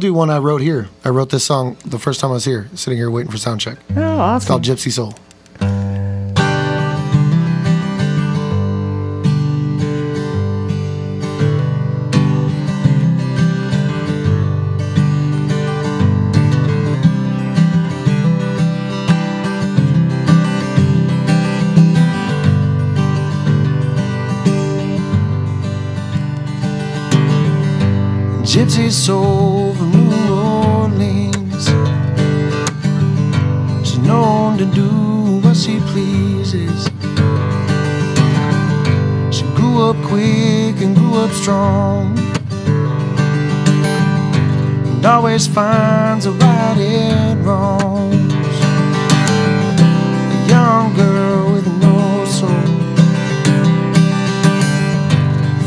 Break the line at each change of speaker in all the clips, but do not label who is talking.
Do one I wrote here. I wrote this song the first time I was here, sitting here waiting for sound check.
Oh, awesome.
It's called Gypsy Soul. Gypsy soul from New Orleans. She's known to do what she pleases. She grew up quick and grew up strong, and always finds a right and wrongs. A young girl with no soul,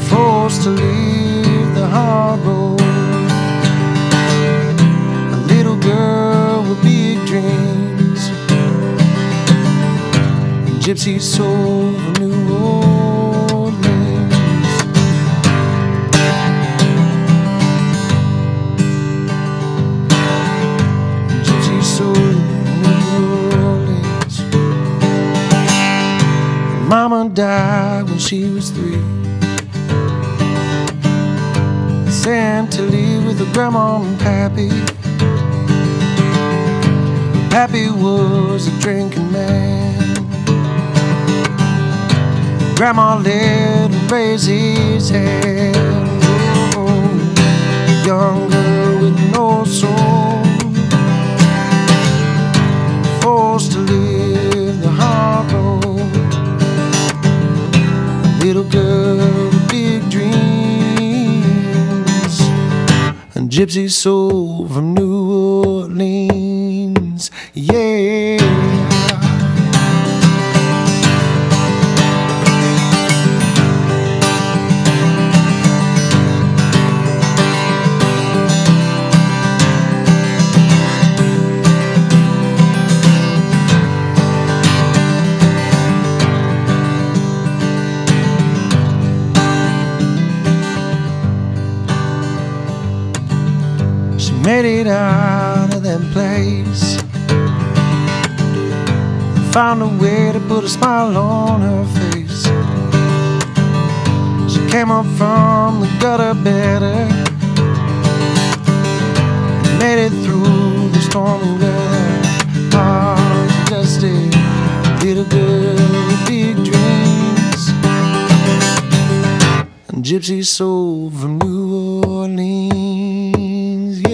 forced to leave the hard road. Girl with big dreams, gypsy soul from New Orleans. Gypsy soul from New Orleans. Mama died when she was 3, sent to live with her grandma and pappy. Pappy was a drinking man. Grandma let him raise his hand. Oh, a young girl with no soul, forced to live the hard road. A little girl with big dreams, a gypsy soul from New Orleans. Yeah. She made it out of that place, found a way to put a smile on her face. She came up from the gutter better, and made it through the stormy weather. Oh, just a little girl with big dreams, a gypsy soul from New Orleans. Yeah.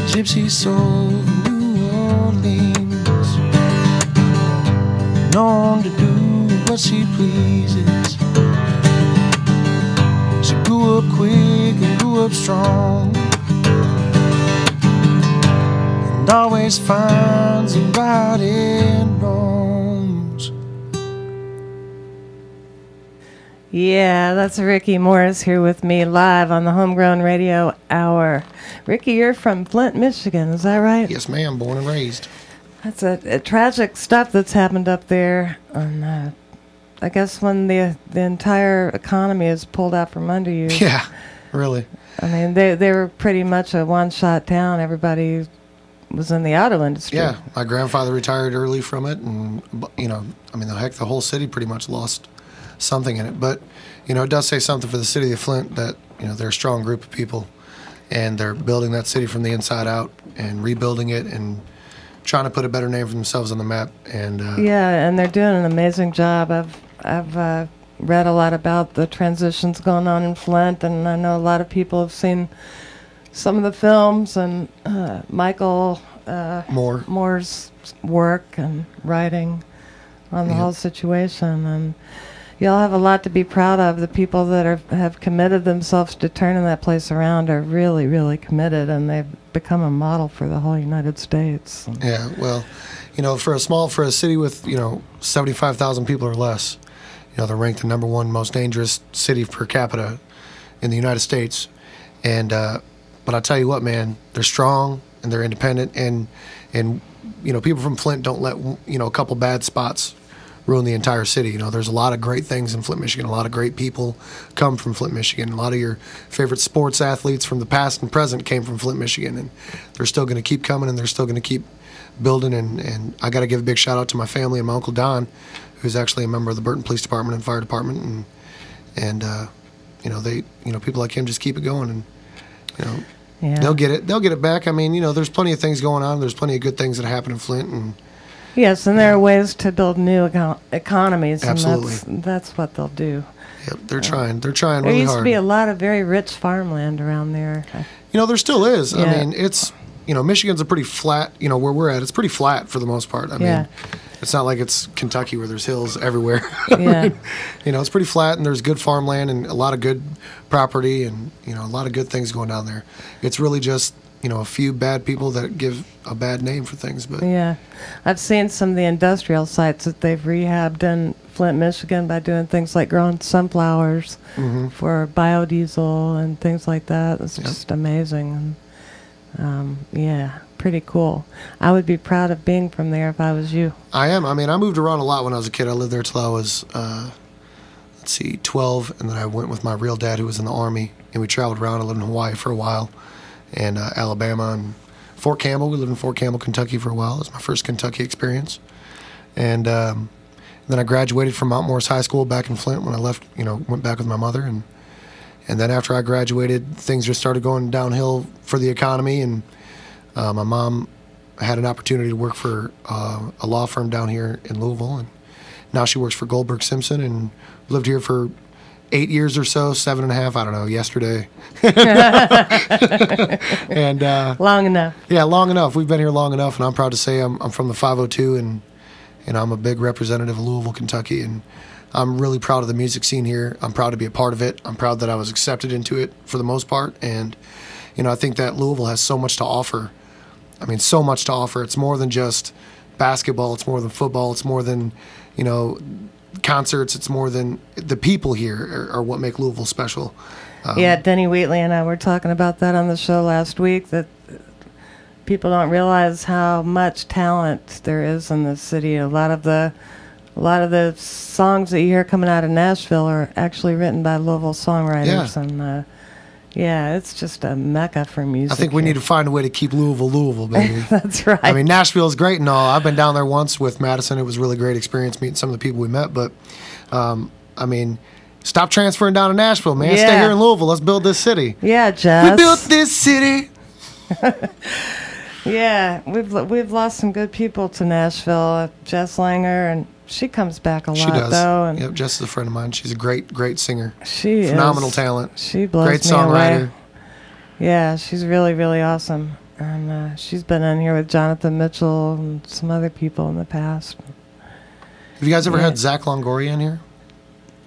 Gypsy soul from New Orleans, known to do what she pleases. She grew up quick and grew up strong, and always finds the right and wrongs.
Yeah, that's Ricky Morris here with me live on the Homegrown Radio Hour. Ricky, you're from Flint, Michigan, is that right?
Yes, ma'am, born and raised.
That's a tragic stuff that's happened up there. And I guess when the entire economy is pulled out from under you.
Yeah, really.
I mean, they were pretty much a one-shot town. Everybody was in the auto industry.
Yeah, my grandfather retired early from it, and, you know, I mean, the whole city pretty much lost something in it. But, you know, it does say something for the city of Flint that, you know, they're a strong group of people, and they're building that city from the inside out and rebuilding it and trying to put a better name for themselves on the map. And
yeah, and they're doing an amazing job. I've read a lot about the transitions going on in Flint, and I know a lot of people have seen some of the films and Michael Moore's work and writing on the whole situation. And y'all have a lot to be proud of. The people that have committed themselves to turning that place around are really, really committed, and they've become a model for the whole United States.
Yeah, well, you know, for a city with, you know, 75,000 people or less, you they're ranked the #1 most dangerous city per capita in the United States. And but I tell you what, man, they're strong and they're independent, and people from Flint don't let a couple bad spots ruin the entire city. There's a lot of great things in Flint, Michigan. A lot of great people come from Flint, Michigan. A lot of your favorite sports athletes from the past and present came from Flint, Michigan, and they're still going to keep coming, and they're still going to keep building. And I got to give a big shout out to my family and my Uncle Don, who's actually a member of the Burton Police Department and Fire Department, and they people like him just keep it going, and
Yeah.
they'll get it back. I mean, there's plenty of things going on. There's plenty of good things that happen in Flint, and
Yes, and there are ways to build new economies,
Absolutely.
and that's what they'll do.
yep, they're trying. They're trying
There
really
used
hard.
to be a lot of very rich farmland around there.
There still is. I
Yeah.
mean, it's Michigan's a pretty flat. Where we're at, it's pretty flat for the most part. I mean, it's not like it's Kentucky where there's hills everywhere.
Yeah.
It's pretty flat, and there's good farmland and a lot of good property, and a lot of good things going down there. It's really just a few bad people that give a bad name for things. But
Yeah. I've seen some of the industrial sites that they've rehabbed in Flint, Michigan by doing things like growing sunflowers for biodiesel and things like that. It's just amazing. And, pretty cool. I would be proud of being from there if I was you.
I am. I mean, I moved around a lot when I was a kid. I lived there till I was, 12, and then I went with my real dad, who was in the Army, and we traveled around. I lived in Hawaii for a while, and Alabama, and Fort Campbell. We lived in Fort Campbell, Kentucky for a while. It was my first Kentucky experience. And then I graduated from Mount Morse High School back in Flint when I left, went back with my mother. And then after I graduated, things just started going downhill for the economy, and my mom had an opportunity to work for a law firm down here in Louisville, and now she works for Goldberg Simpson, and lived here for 8 years or so, 7.5, I don't know, yesterday. And
Long enough.
yeah, long enough. We've been here long enough, and I'm proud to say I'm from the 502, and I'm a big representative of Louisville, Kentucky, and I'm really proud of the music scene here. I'm proud to be a part of it. I'm proud that I was accepted into it for the most part, and I think that Louisville has so much to offer. I mean, so much to offer. It's more than just basketball. It's more than football. It's more than, concerts. It's more than the people here are what make Louisville special.
Denny Wheatley and I were talking about that on the show last week, that people don't realize how much talent there is in this city. A lot of the songs that you hear coming out of Nashville are actually written by Louisville songwriters.
Yeah.
And it's just a mecca for music.
I think we need to find a way to keep Louisville, baby.
That's right.
I mean, Nashville is great and all. I've been down there once with Madison. It was a really great experience meeting some of the people we met. But, I mean, stop transferring down to Nashville, man.
Yeah.
Stay here in Louisville. Let's build this city.
Yeah, Jess.
We built this city.
Yeah, we've lost some good people to Nashville. Jess Langer, and she comes back a lot,
She does.
though. And
Yep, Jess is a friend of mine. She's a great, great singer.
she
Phenomenal
is,
talent.
She blows
Great
me
songwriter.
away. Yeah, she's really, really awesome. And she's been in here with Jonathan Mitchell and some other people in the past.
Have you guys ever
Yeah.
had Zach Longoria in here?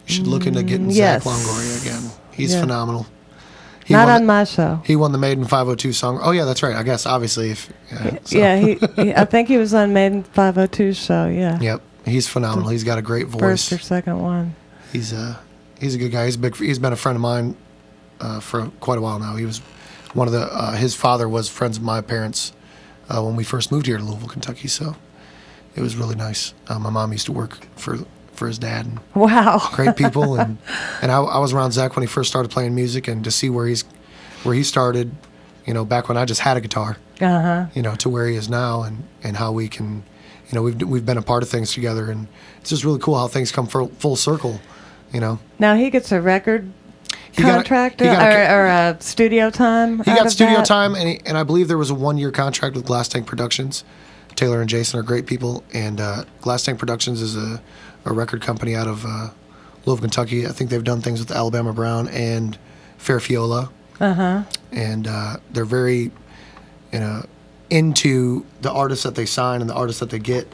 You should look into getting
yes.
Zach Longoria again. He's
Yeah.
phenomenal.
Not on my show.
He won the Maiden 502 song. Oh, yeah, that's right. I guess, obviously.
Yeah, he I think he was on Maiden 502's show, yeah.
Yep. He's phenomenal. He's got a great voice.
First or second one.
He's a good guy. He's been a friend of mine for quite a while now. He was one of the his father was friends of my parents when we first moved here to Louisville, Kentucky. So it was really nice. My mom used to work for his dad. And
Wow.
great people, and I was around Zach when he first started playing music, and to see where he started, back when I just had a guitar, to where he is now, and how we can, we've been a part of things together, and it's just really cool how things come full circle,
Now he gets a record
He got a-
contract
he got a-
or a studio time.
He
out
got
of
studio
that?
time, and I believe there was a 1-year contract with Glass Tank Productions. Taylor and Jason are great people, and Glass Tank Productions is a record company out of Louisville, Kentucky. I think they've done things with Alabama Brown and Fairfiola. And they're very, into the artists that they sign and the artists that they get.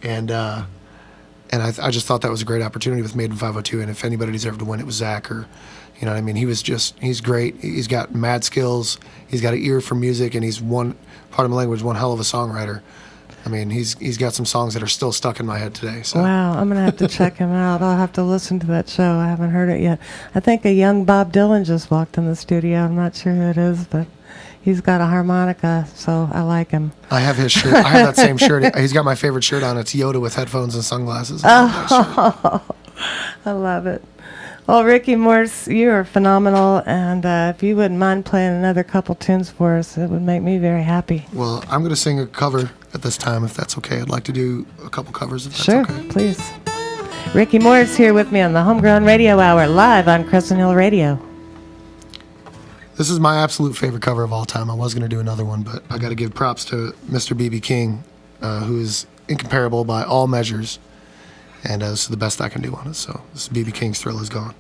And I just thought that was a great opportunity with Maiden 502. And if anybody deserved to win, it was Zach. Or, what I mean? He's great. He's got mad skills. He's got an ear for music, and he's one hell of a songwriter. I mean, he's got some songs that are still stuck in my head today. So.
Wow, I'm going to have to check him out. I'll have to listen to that show. I haven't heard it yet. I think a young Bob Dylan just walked in the studio. I'm not sure who it is, but he's got a harmonica, so I like him.
I have his shirt. I have that same shirt. He's got my favorite shirt on. It's Yoda with headphones and sunglasses.
I love it. Well, Ricky Morse, you are phenomenal, and if you wouldn't mind playing another couple tunes for us, it would make me very happy.
Well, I'm going to sing a cover at this time, if that's okay. I'd like to do a couple covers, if that's
sure,
okay.
Please. Ricky Morse here with me on the Homegrown Radio Hour, live on Crescent Hill Radio.
This is my absolute favorite cover of all time. I was going to do another one, but I got to give props to Mr. B.B. King, who is incomparable by all measures. And this is the best I can do on it. So this is B.B. King's Thrill Is Gone.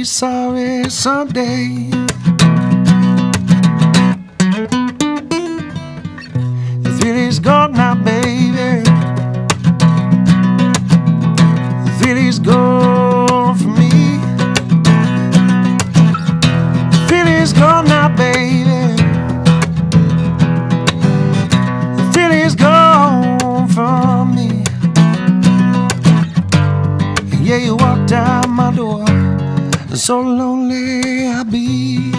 Sorry someday. The feeling's gone now, baby. The feeling's gone for me. The feeling's gone now, baby. The feeling's gone from me. And yeah, you walked out my door. So lonely I'll be.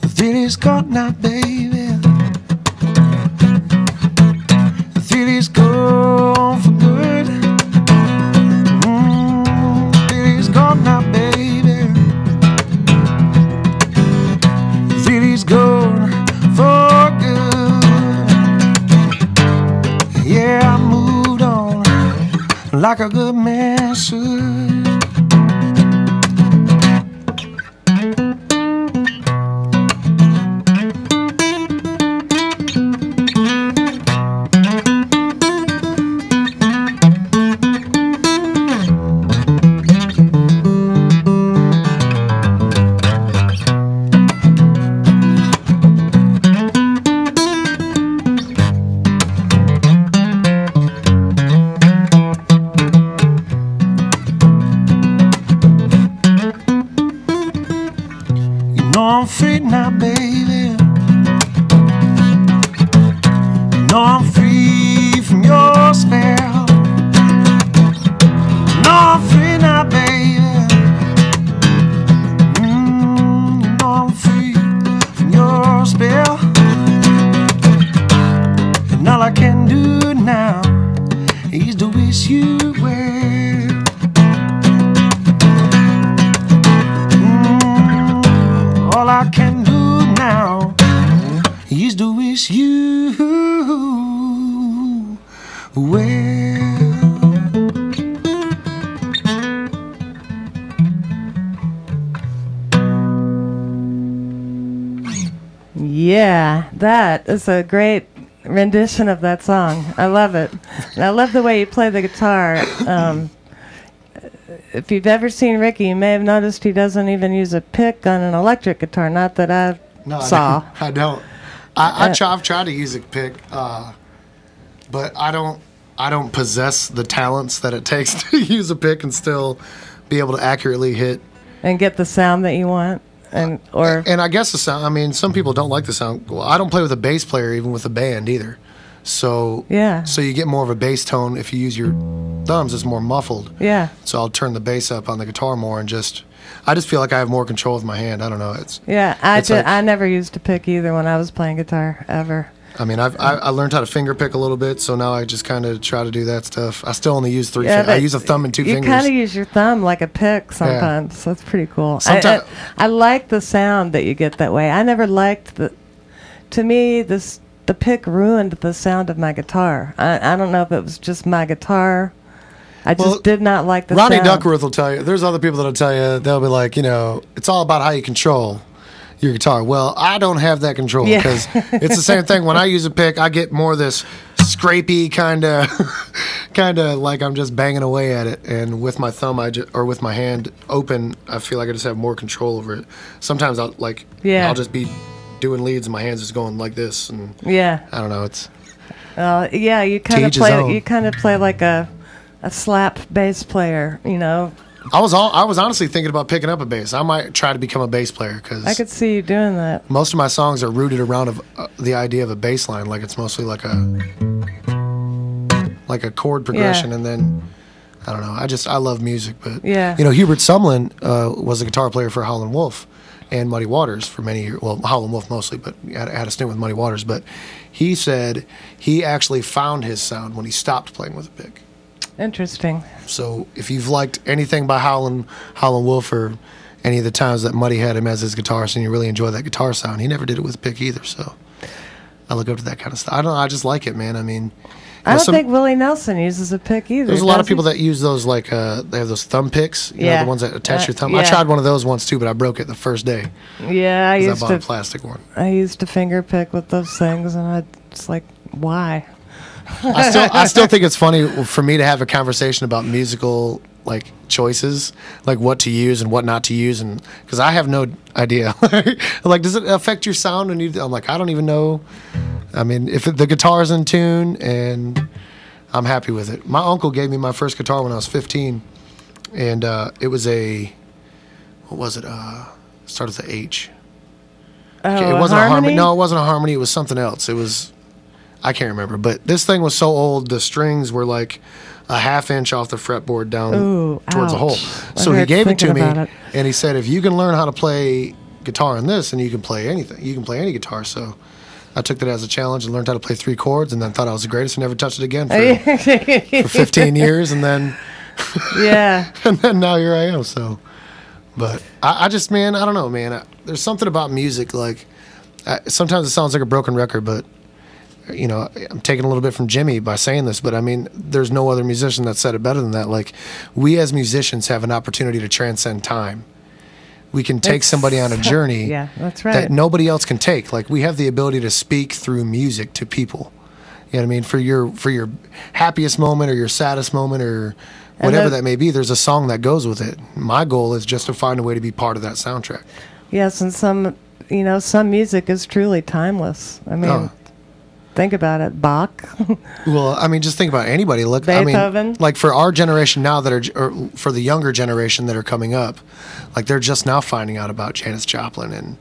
The feeling's gone now, baby. The feeling's gone for good. The feeling's gone now, baby. The feeling's gone for good. Yeah, I moved on like a good man should. I'm free now, baby. No, I'm free from your spell. No, I'm free now, baby. No, I'm free from your spell. And all I can do now is to wish you well. All I can do now is to wish you well.
Yeah, that is a great rendition of that song. I love it. And I love the way you play the guitar. If you've ever seen Ricky, you may have noticed he doesn't even use a pick on an electric guitar. Not that I saw.
I don't. I've tried to use a pick, but I don't possess the talents that it takes to use a pick and still be able to accurately hit
and get the sound that you want. And
I guess the sound. I mean, some people don't like the sound. Well, I don't play with a bass player, even with a band either. So
yeah.
So you get more of a bass tone if you use your thumbs. It's more muffled.
Yeah.
So I'll turn the bass up on the guitar more and I just feel like I have more control with my hand. I don't know.
I never used to pick either when I was playing guitar ever.
I mean, I learned how to finger pick a little bit, so now I just kind of try to do that stuff. I still only use three fingers. I use a thumb and two fingers.
You kind of use your thumb like a pick sometimes. So that's pretty cool. I like the sound that you get that way. I never liked to me, the pick ruined the sound of my guitar. I don't know if it was just my guitar. I just did not like the
Ronnie
sound.
Duckworth will tell you. There's other people that'll tell you, they'll be like, it's all about how you control your guitar. Well, I don't have that control because it's the same thing. When I use a pick, I get more of this scrapey kind of like I'm just banging away at it. And with my thumb, or with my hand open, I feel like I just have more control over it. Sometimes I'll just be doing leads and my hands just going like this. And I don't know. It's
you kind of play like a slap bass player,
I was honestly thinking about picking up a bass. I might try to become a bass player because
I could see you doing that.
Most of my songs are rooted around the idea of a bass line. Like it's mostly like a chord progression, and then I don't know. I love music, but Hubert Sumlin was a guitar player for Howlin' Wolf and Muddy Waters for many years. Well, Howlin' Wolf mostly, but had a stint with Muddy Waters. But he said he actually found his sound when he stopped playing with a pick.
Interesting.
So if you've liked anything by Howlin' Wolf or any of the times that Muddy had him as his guitarist and you really enjoy that guitar sound, he never did it with a pick either. So I look up to that kind of stuff. I don't know. I just like it, man. I mean,
I don't think Willie Nelson uses a pick either.
There's a lot of people that use those, like they have those thumb picks. You know, the ones that attach your thumb. I tried one of those once too, but I broke it the first day.
Yeah, I
bought a plastic one.
I used to finger pick with those things, and I just like, why?
I still think it's funny for me to have a conversation about musical choices, like what to use and what not to use, and because I have no idea. Like, does it affect your sound? And I'm like, I don't even know. I mean, if the guitar's in tune and I'm happy with it. My uncle gave me my first guitar when I was 15, and it was what was it? Started with the H.
Okay,
it wasn't a harmony. No, it wasn't a harmony. It was something else. It was. I can't remember, but this thing was so old, the strings were like a half-inch off the fretboard down towards the hole. So he gave it to me, and he said, if you can learn how to play guitar in this, and you can play anything. You can play any guitar. So I took that as a challenge and learned how to play 3 chords, and then thought I was the greatest and never touched it again for 15 years, and then and then now here I am. So, but I just, man, I don't know, man. There's something about music, like sometimes it sounds like a broken record, but I'm taking a little bit from Jimmy by saying this, but I mean, there's no other musician that said it better than that. Like, we as musicians have an opportunity to transcend time. We can take somebody on a journey
that's right.
that nobody else can take. Like, we have the ability to speak through music to people. You know what I mean? For your happiest moment or your saddest moment or whatever that may be, there's a song that goes with it. My goal is just to find a way to be part of that soundtrack. Yes,
and some music is truly timeless. I mean, think about it, Bach.
Well, I mean, just think about anybody. Look,
Beethoven.
I mean, like for our generation now or for the younger generation that are coming up, like they're just now finding out about Janis Joplin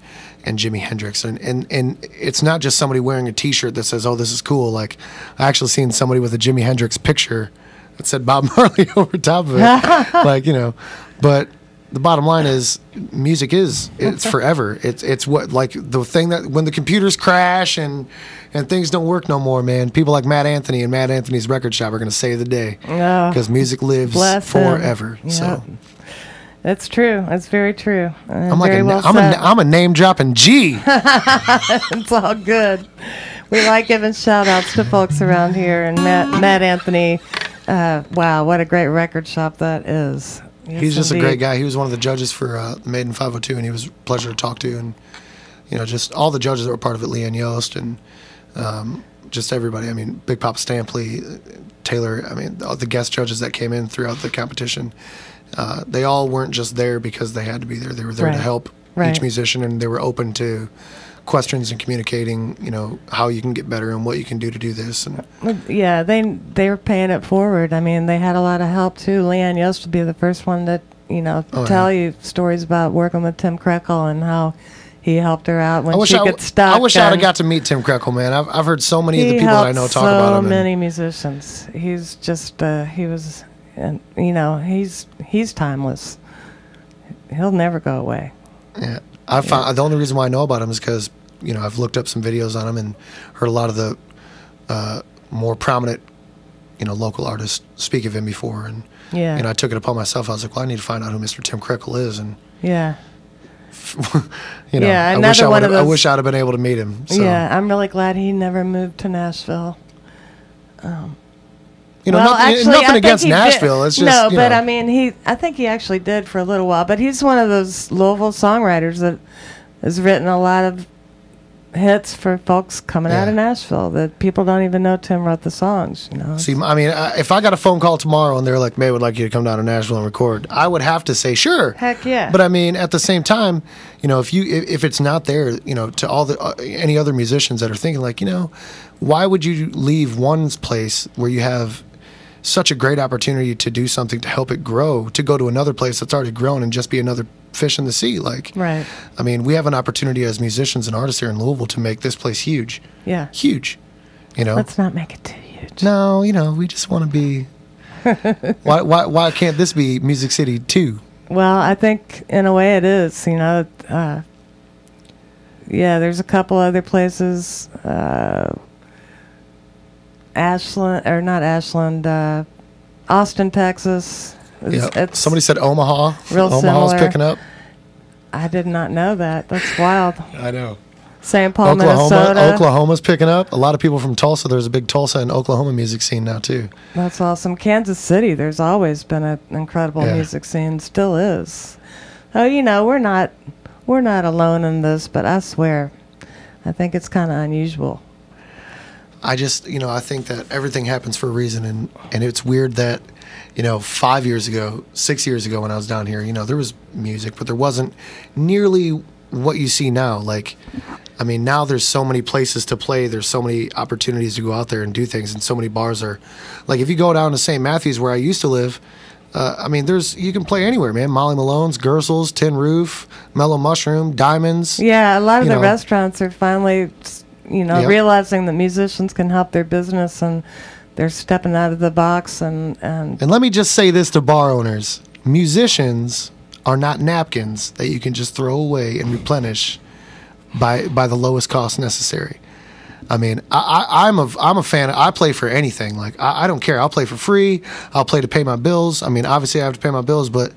and Jimi Hendrix, and it's not just somebody wearing a T-shirt that says, "Oh, this is cool." Like, I actually seen somebody with a Jimi Hendrix picture that said Bob Marley over top of it, But the bottom line is, music it's forever. It's what, like, the thing that when the computers crash and things don't work no more, man, people like Matt Anthony and Matt Anthony's record shop are going to save the day because music lives forever. Yeah. So
that's true. That's very true.
I'm like I'm a name dropping G.
It's all good. We like giving shout outs to folks around here, and Matt Anthony. Wow, what a great record shop that is. Yes,
he's just a great guy. He was one of the judges for Maiden 502, and he was a pleasure to talk to. And just all the judges that were part of it, Leanne Yost, and just everybody. I mean, Big Papa Stampley, Taylor. I mean, all the guest judges that came in throughout the competition. They all weren't just there because they had to be there. They were there to help each musician, and they were open to questions and communicating, how you can get better and what you can do to do this. And
they were paying it forward. I mean, they had a lot of help too. Leanne Yost would be the first one to tell you stories about working with Tim Krekel and how he helped her out when she gets stuck.
I wish I'd have got to meet Tim Krekel, man. I've heard so many of the people that I know talk about him.
So many musicians. He's just he's timeless. He'll never go away.
Yeah. I found the only reason why I know about him is because I've looked up some videos on him and heard a lot of the more prominent, local artists speak of him before. And, I took it upon myself. I was like, well, I need to find out who Mr. Tim Crickle is. And,
yeah.
I wish I'd have been able to meet him. So.
Yeah, I'm really glad he never moved to Nashville.
Nothing against Nashville. It's just
but I mean, I think he actually did for a little while. But he's one of those Louisville songwriters that has written a lot of hits for folks coming out of Nashville that people don't even know Tim wrote the songs.
See, I mean, if I got a phone call tomorrow and they're like, "May would like you to come down to Nashville and record," I would have to say, "Sure."
Heck yeah.
But I mean, at the same time, if it's not there, to all the any other musicians that are thinking like, why would you leave one place where you have such a great opportunity to do something to help it grow, to go to another place that's already grown and just be another fish in the sea?
Right.
I mean, we have an opportunity as musicians and artists here in Louisville to make this place huge.
Yeah.
Huge.
Let's not make it too huge.
No, we just want to be. Why can't this be Music City too?
Well, I think in a way it is. There's a couple other places. Austin, Texas.
Somebody said Omaha. Omaha's
similar.
picking up.
I did not know that. That's wild.
I know.
St. Paul, Minnesota.
Oklahoma's picking up. A lot of people from Tulsa. There's a big Tulsa and Oklahoma music scene now too.
That's awesome. Kansas City. There's always been an incredible music scene. Still is. Oh, we're not alone in this, but I swear, I think it's kind of unusual.
I just, I think that everything happens for a reason, and it's weird that, 5 years ago, 6 years ago when I was down here, there was music, but there wasn't nearly what you see now. Now there's so many places to play, there's so many opportunities to go out there and do things, and so many bars are, if you go down to St. Matthews where I used to live, you can play anywhere, man. Molly Malone's, Gersel's, Tin Roof, Mellow Mushroom, Diamonds.
Yeah, a lot of the restaurants are finally realizing that musicians can help their business, and they're stepping out of the box. And
let me just say this to bar owners: musicians are not napkins that you can just throw away and replenish by the lowest cost necessary. I mean, I'm a fan. I play for anything. I don't care. I'll play for free. I'll play to pay my bills. I mean, obviously I have to pay my bills, but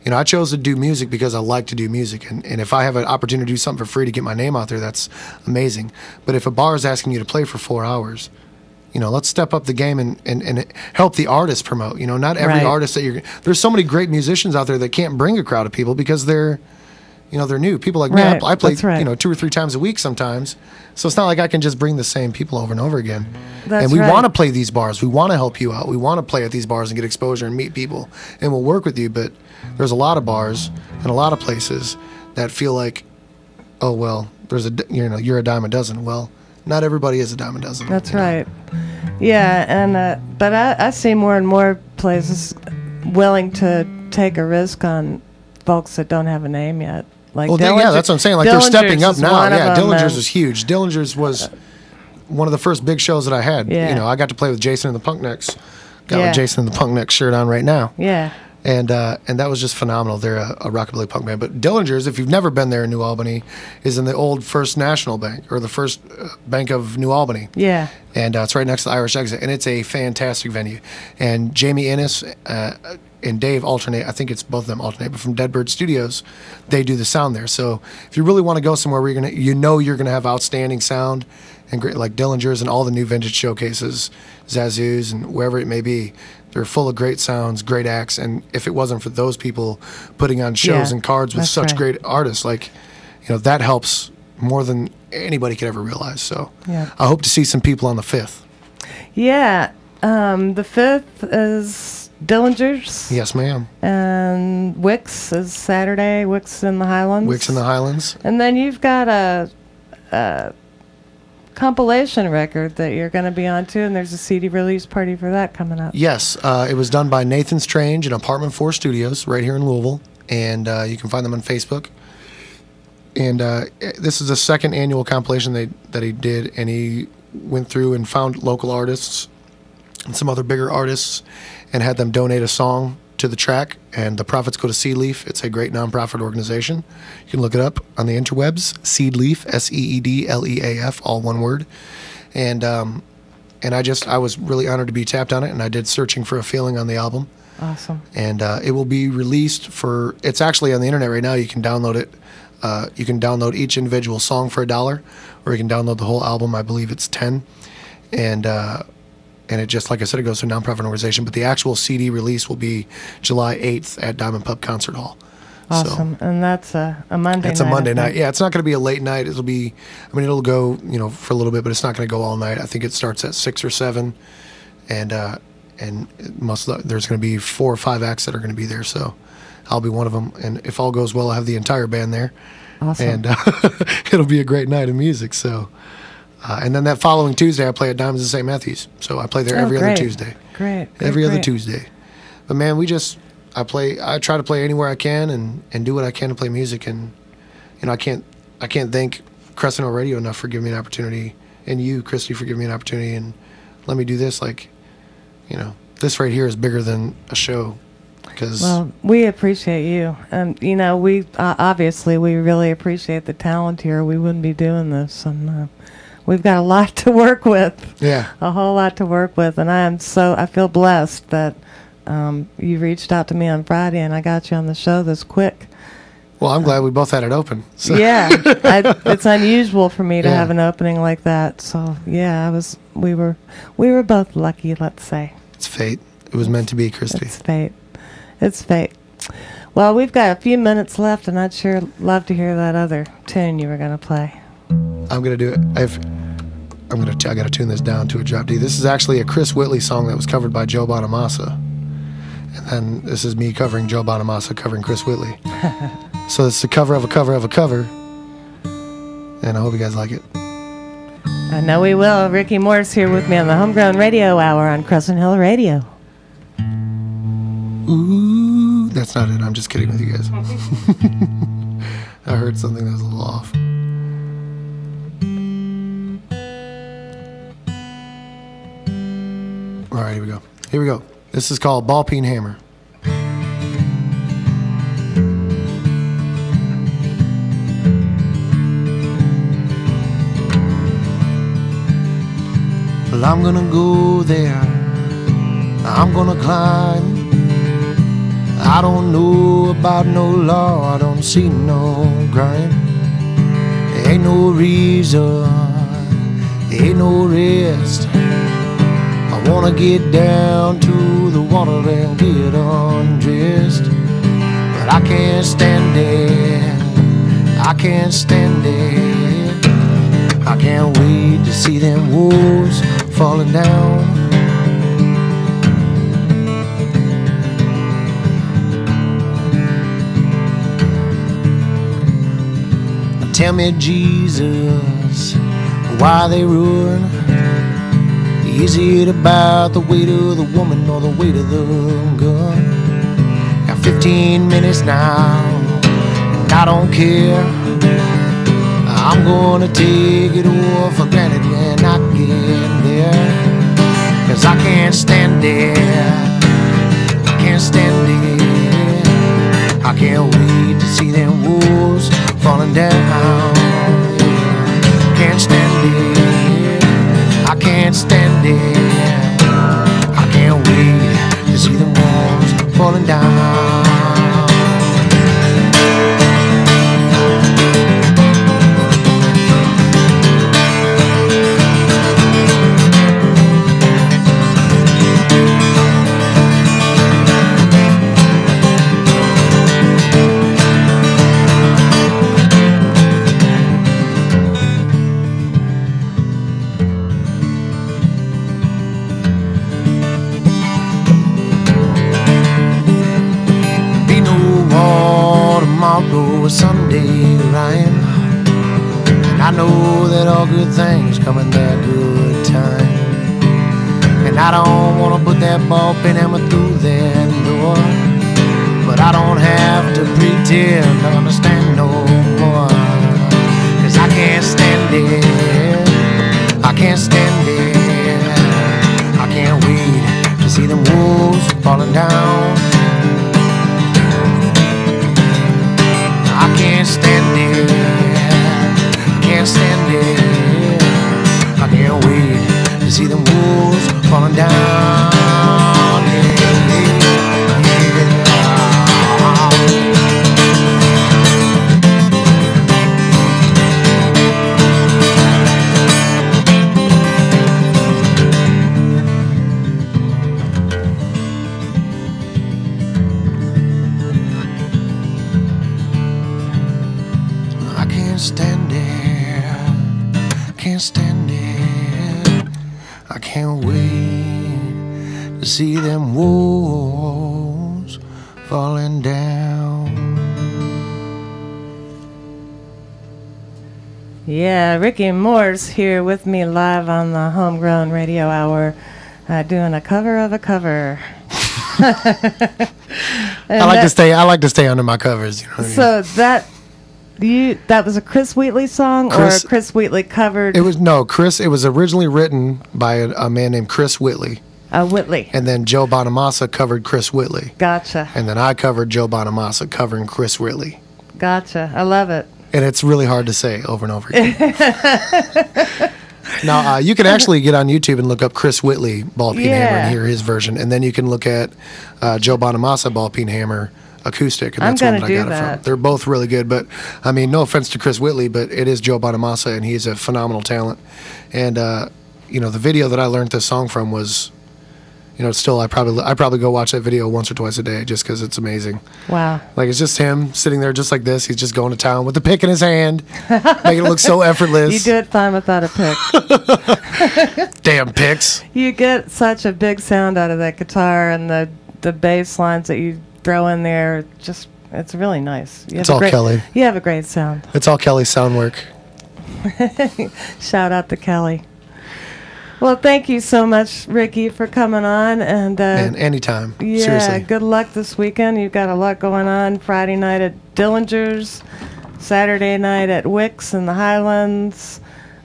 I chose to do music because I like to do music. And if I have an opportunity to do something for free to get my name out there, that's amazing. But if a bar is asking you to play for 4 hours, let's step up the game and help the artist promote. Not every artist that there's so many great musicians out there that can't bring a crowd of people because they're new. People like me, I play, 2 or 3 times a week sometimes. So it's not like I can just bring the same people over and over again. And we want to play these bars. We want to help you out. We want to play at these bars and get exposure and meet people. And we'll work with you. But there's a lot of bars and a lot of places that feel like, oh, well, you're a dime a dozen. Well, not everybody is a dime a dozen.
That's right. Yeah, and but I see more and more places willing to take a risk on folks that don't have a name yet. That's
what I'm saying. They're stepping up now. Yeah, Dillinger's was huge. Dillinger's was one of the first big shows that I had.
Yeah.
I got to play with Jason and the Punknecks. Got my Jason and the Punknecks shirt on right now.
Yeah.
And that was just phenomenal. They're a rockabilly punk band. But Dillinger's, if you've never been there in New Albany, is in the old First National Bank, or the First Bank of New Albany.
Yeah.
And it's right next to the Irish Exit. And it's a fantastic venue. And Jamie Innes and Dave alternate. I think it's both of them alternate. But from Deadbird Studios, they do the sound there. So if you really want to go somewhere where you're gonna have outstanding sound and great, like Dillinger's and all the new vintage showcases, Zazu's and wherever it may be, they're full of great sounds, great acts. And if it wasn't for those people putting on shows and cards with such great artists, that helps more than anybody could ever realize. So I hope to see some people on the 5th.
Yeah. The 5th is Dillinger's.
Yes, ma'am.
And Wicks is Saturday. Wicks in the Highlands.
Wicks in the Highlands.
And then you've got a compilation record that you're going to be on too, and there's a CD release party for that coming up.
Yes, it was done by Nathan Strange and Apartment 4 Studios right here in Louisville, and you can find them on Facebook. And this is the second annual compilation that he did, and he went through and found local artists and some other bigger artists and had them donate a song to the track, and the profits go to Seedleaf. It's a great nonprofit organization. You can look it up on the interwebs. Seedleaf, SEEDLEAF, all one word. And I was really honored to be tapped on it, and I did Searching for a Feeling on the album.
Awesome.
And it will be released it's actually on the internet right now. You can download it. You can download each individual song for $1, or you can download the whole album. I believe it's 10. And it just, like I said, it goes to a nonprofit organization. But the actual CD release will be July 8th at Diamond Pub Concert Hall.
Awesome. So, and that's a Monday night.
It's a Monday night. Yeah, it's not going to be a late night. It'll go, for a little bit, but it's not going to go all night. I think it starts at 6 or 7. And there's going to be 4 or 5 acts that are going to be there. So I'll be one of them. And if all goes well, I'll have the entire band there.
Awesome.
And it'll be a great night of music. So. And then that following Tuesday, I play at Diamonds in St. Matthews. So I play there every other Tuesday.
Great.
Every other Tuesday. But man, I try to play anywhere I can and do what I can to play music. And I can't thank Crescent Hill Radio enough for giving me an opportunity, and you, Christy, for giving me an opportunity and let me do this. This right here is bigger than a show.
Well, we appreciate you, and we obviously we really appreciate the talent here. We wouldn't be doing this, and. We've got a lot to work with.
Yeah.
A whole lot to work with. And I feel blessed that you reached out to me on Friday and I got you on the show this quick.
Well, I'm glad we both had it open. So.
Yeah. It's unusual for me to have an opening like that. So, yeah, we were both lucky, let's say.
It's fate. It was meant to be, Christy.
It's fate. Well, we've got a few minutes left, and I'd sure love to hear that other tune you were going to play.
I'm gonna do it. I gotta tune this down to a drop D. This is actually a Chris Whitley song that was covered by Joe Bonamassa, and then this is me covering Joe Bonamassa covering Chris Whitley. So it's a cover of a cover of a cover, and I hope you guys like it.
I know we will. Ricky Morse here with me on the Homegrown Radio Hour on Crescent Hill Radio.
Ooh, that's not it. I'm just kidding with you guys. I heard something that was a little off. All right, here we go. This is called Ball Peen Hammer. Well, I'm gonna go there. I'm gonna climb. I don't know about no law. I don't see no crime. Ain't no reason. Ain't no rest. I wanna get down to the water and get undressed, but I can't stand it. I can't stand it. I can't wait to see them walls falling down. Tell me, Jesus, why they run? Is it about the weight of the woman or the weight of the gun? Got 15 minutes now, and I don't care. I'm gonna take it all for granted when I get there. 'Cause I can't stand it. I can't stand it. I can't wait to see them walls falling down. Can't stand it. I can't stand it. I can't wait to see the walls falling down. Sunday, Ryan, and I know that all good things come in their good time, and I don't want to put that ball pin hammer through that door, but I don't have to pretend to understand no more, 'cause I can't stand it. I can't stand it. I can't wait to see them walls falling down. stand it, can't stand it. I can't wait to see them walls falling down.
Yeah, Ricky Morse here with me live on the Homegrown Radio Hour, doing a cover of a cover.
I like to stay under my covers. You know what I mean?
So that was a Chris Wheatley song, or Chris Wheatley covered?
It was originally written by a man named Chris Whitley.
Whitley.
And then Joe Bonamassa covered Chris Whitley.
Gotcha.
And then I covered Joe Bonamassa covering Chris Whitley.
Gotcha. I love it.
And it's really hard to say over and over again. Now, you can actually get on YouTube and look up Chris Whitley Ball Peen Hammer and hear his version. And then you can look at Joe Bonamassa Ball Peen Hammer acoustic. And that's one that I got it from. They're both really good. But, I mean, no offense to Chris Whitley, but it is Joe Bonamassa, and he's a phenomenal talent. And, you know, the video that I learned this song from was... You know, still, I probably go watch that video once or twice a day just because it's amazing.
Wow.
Like, it's just him sitting there just like this. He's just going to town with the pick in his hand, making it look so effortless.
You do it fine without a pick.
Damn picks.
You get such a big sound out of that guitar, and the bass lines that you throw in there, just, it's really nice.
It's all Kelly.
You have a great sound.
It's all Kelly's sound work.
Shout out to Kelly. Well, thank you so much, Ricky, for coming on. And
anytime.
Yeah,
seriously.
Good luck this weekend. You've got a lot going on. Friday night at Dillinger's, Saturday night at Wicks in the Highlands,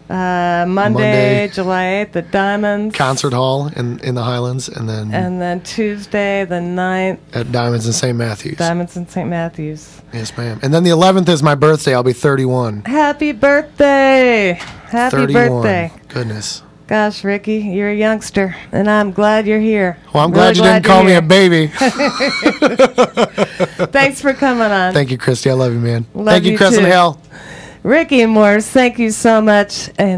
Monday, July 8th at Diamonds.
Concert Hall in the Highlands, and then
Tuesday the 9th
at Diamonds in St. Matthews.
Diamonds in St. Matthews.
Yes, ma'am. And then the 11th is my birthday. I'll be 31.
Happy birthday! Happy
31.
Birthday!
Goodness.
Gosh, Ricky, you're a youngster, and I'm glad you're here.
Well, I'm glad you didn't call me a baby.
Thanks for coming on.
Thank you, Christy. I love you, man.
Love
Thank you, Crescent
too.
Hill.
Ricky Morse, thank you so much. And